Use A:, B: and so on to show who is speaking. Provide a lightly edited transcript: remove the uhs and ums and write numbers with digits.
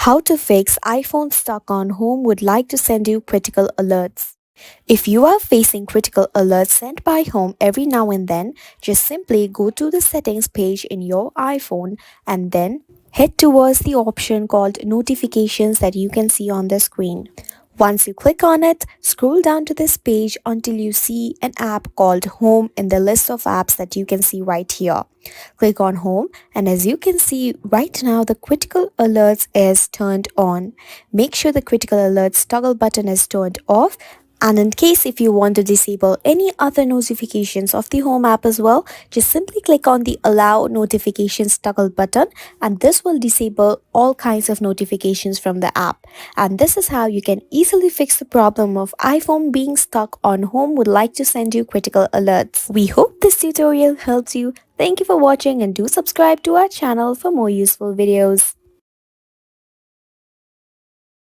A: How to fix iPhone stuck on home would like to send you critical alerts. If you are facing critical alerts sent by home every now and then, just simply go to the settings page in your iPhone and then head towards the option called notifications that you can see on the screen. Once you click on it, scroll down to this page until you see an app called Home in the list of apps that you can see right here. Click on Home, and as you can see right now, the critical alerts is turned on. Make sure the critical alerts toggle button is turned off, and in case if you want to disable any other notifications of the home app as well, just simply click on the allow notifications toggle button, and this will disable all kinds of notifications from the app. And this is how you can easily fix the problem of iPhone being stuck on home would like to send you critical alerts. We hope this tutorial helps you. Thank you for watching and do subscribe to our channel for more useful videos.